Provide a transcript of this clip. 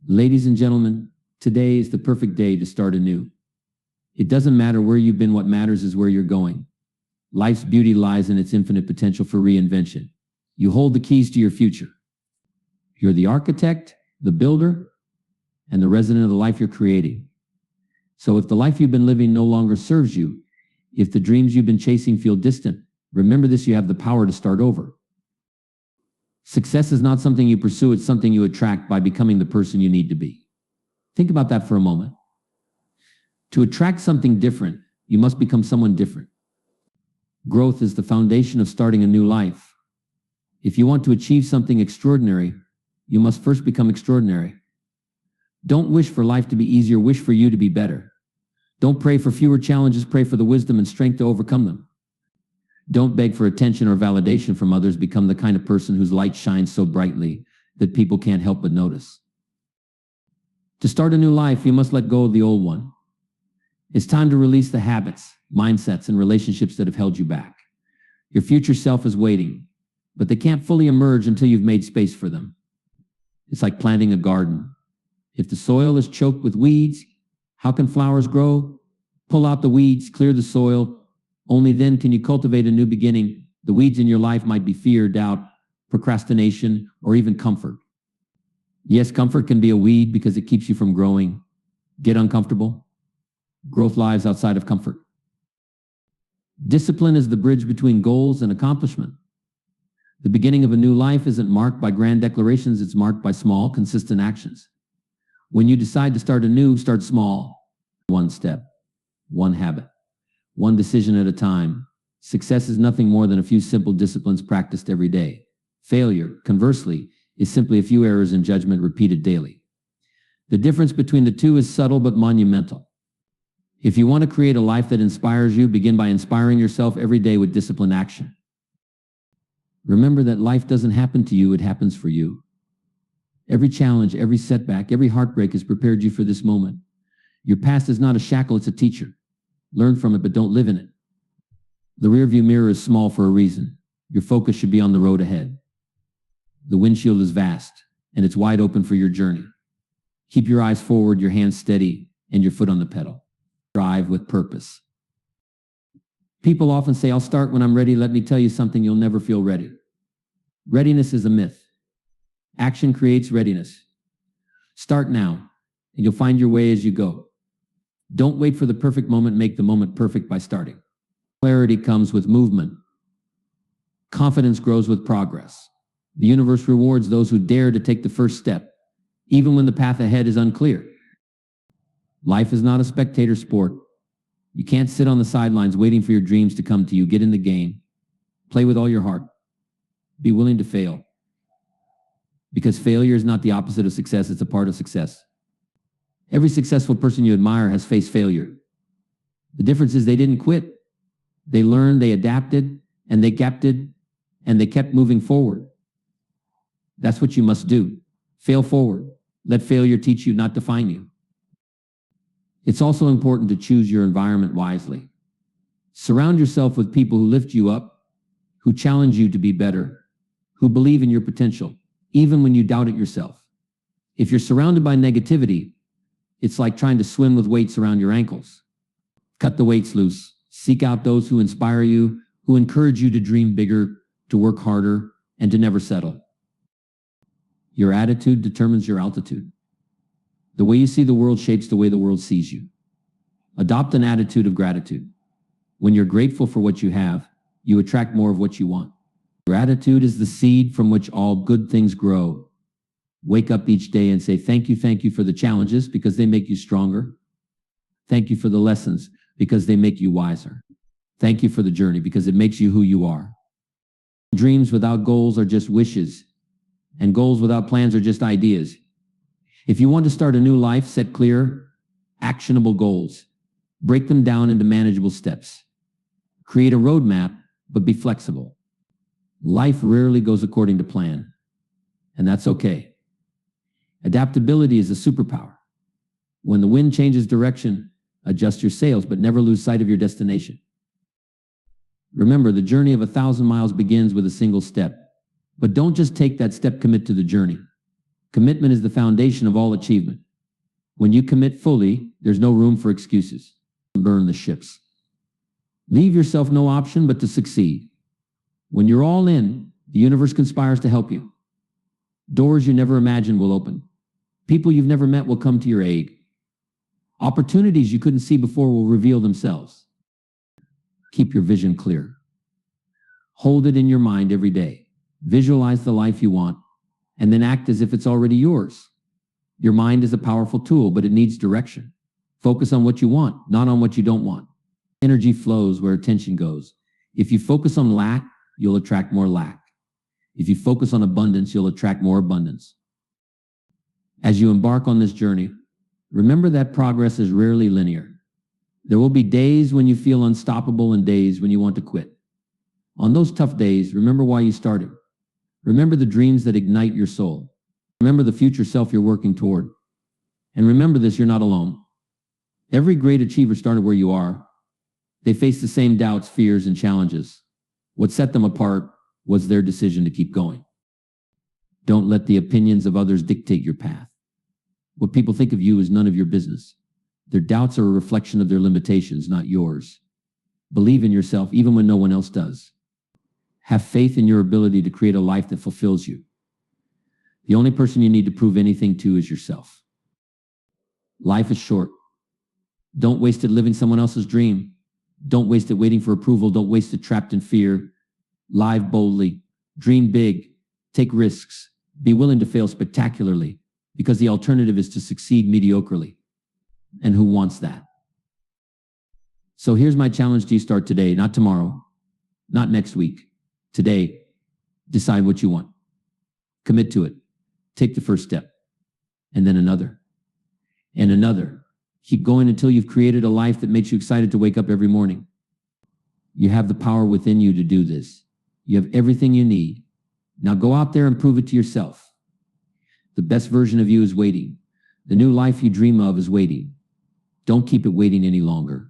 Ladies and gentlemen, today is the perfect day to start anew. It doesn't matter where you've been, what matters is where you're going. Life's beauty lies in its infinite potential for reinvention. You hold the keys to your future. You're the architect, the builder, and the resident of the life you're creating. So if the life you've been living no longer serves you, if the dreams you've been chasing feel distant, remember this: you have the power to start over. Success is not something you pursue, it's something you attract by becoming the person you need to be. Think about that for a moment. To attract something different, you must become someone different. Growth is the foundation of starting a new life. If you want to achieve something extraordinary, you must first become extraordinary. Don't wish for life to be easier, wish for you to be better. Don't pray for fewer challenges, pray for the wisdom and strength to overcome them. Don't beg for attention or validation from others. Become the kind of person whose light shines so brightly that people can't help but notice. To start a new life, you must let go of the old one. It's time to release the habits, mindsets, and relationships that have held you back. Your future self is waiting, but they can't fully emerge until you've made space for them. It's like planting a garden. If the soil is choked with weeds, how can flowers grow? Pull out the weeds, clear the soil. Only then can you cultivate a new beginning. The weeds in your life might be fear, doubt, procrastination, or even comfort. Yes, comfort can be a weed because it keeps you from growing. Get uncomfortable. Growth lies outside of comfort. Discipline is the bridge between goals and accomplishment. The beginning of a new life isn't marked by grand declarations, it's marked by small, consistent actions. When you decide to start anew, start small. One step, one habit, one decision at a time. Success is nothing more than a few simple disciplines practiced every day. Failure, conversely, is simply a few errors in judgment repeated daily. The difference between the two is subtle but monumental. If you want to create a life that inspires you, begin by inspiring yourself every day with disciplined action. Remember that life doesn't happen to you, it happens for you. Every challenge, every setback, every heartbreak has prepared you for this moment. Your past is not a shackle, it's a teacher. Learn from it, but don't live in it. The rearview mirror is small for a reason. Your focus should be on the road ahead. The windshield is vast, and it's wide open for your journey. Keep your eyes forward, your hands steady, and your foot on the pedal. Drive with purpose. People often say, I'll start when I'm ready. Let me tell you something, you'll never feel ready. Readiness is a myth. Action creates readiness. Start now, and you'll find your way as you go. Don't wait for the perfect moment, make the moment perfect by starting. Clarity comes with movement. Confidence grows with progress. The universe rewards those who dare to take the first step, even when the path ahead is unclear. Life is not a spectator sport. You can't sit on the sidelines waiting for your dreams to come to you. Get in the game. Play with all your heart. Be willing to fail. Because failure is not the opposite of success, it's a part of success. Every successful person you admire has faced failure. The difference is they didn't quit. They learned, they adapted, and they kept moving forward. That's what you must do. Fail forward. Let failure teach you, not define you. It's also important to choose your environment wisely. Surround yourself with people who lift you up, who challenge you to be better, who believe in your potential, even when you doubt it yourself. If you're surrounded by negativity, it's like trying to swim with weights around your ankles. Cut the weights loose. Seek out those who inspire you, who encourage you to dream bigger, to work harder, and to never settle. Your attitude determines your altitude. The way you see the world shapes the way the world sees you. Adopt an attitude of gratitude. When you're grateful for what you have, you attract more of what you want. Gratitude is the seed from which all good things grow. Wake up each day and say, thank you for the challenges because they make you stronger. Thank you for the lessons because they make you wiser. Thank you for the journey because it makes you who you are. Dreams without goals are just wishes, and goals without plans are just ideas. If you want to start a new life, set clear, actionable goals. Break them down into manageable steps. Create a roadmap, but be flexible. Life rarely goes according to plan, and that's okay. Adaptability is a superpower. When the wind changes direction, adjust your sails, but never lose sight of your destination. Remember, the journey of 1,000 miles begins with a single step. But don't just take that step, commit to the journey. Commitment is the foundation of all achievement. When you commit fully, there's no room for excuses. Burn the ships. Leave yourself no option but to succeed. When you're all in, the universe conspires to help you. Doors you never imagined will open. People you've never met will come to your aid. Opportunities you couldn't see before will reveal themselves. Keep your vision clear. Hold it in your mind every day. Visualize the life you want, and then act as if it's already yours. Your mind is a powerful tool, but it needs direction. Focus on what you want, not on what you don't want. Energy flows where attention goes. If you focus on lack, you'll attract more lack. If you focus on abundance, you'll attract more abundance. As you embark on this journey, remember that progress is rarely linear. There will be days when you feel unstoppable and days when you want to quit. On those tough days, remember why you started. Remember the dreams that ignite your soul. Remember the future self you're working toward. And remember this, you're not alone. Every great achiever started where you are. They faced the same doubts, fears, and challenges. What set them apart was their decision to keep going. Don't let the opinions of others dictate your path. What people think of you is none of your business. Their doubts are a reflection of their limitations, not yours. Believe in yourself even when no one else does. Have faith in your ability to create a life that fulfills you. The only person you need to prove anything to is yourself. Life is short. Don't waste it living someone else's dream. Don't waste it waiting for approval. Don't waste it trapped in fear. Live boldly. Dream big. Take risks. Be willing to fail spectacularly, because the alternative is to succeed mediocrely. And who wants that? So here's my challenge to you. Start today, not tomorrow, not next week. Today, decide what you want. Commit to it. Take the first step. And then another. And another. Keep going until you've created a life that makes you excited to wake up every morning. You have the power within you to do this. You have everything you need. Now go out there and prove it to yourself. The best version of you is waiting. The new life you dream of is waiting. Don't keep it waiting any longer.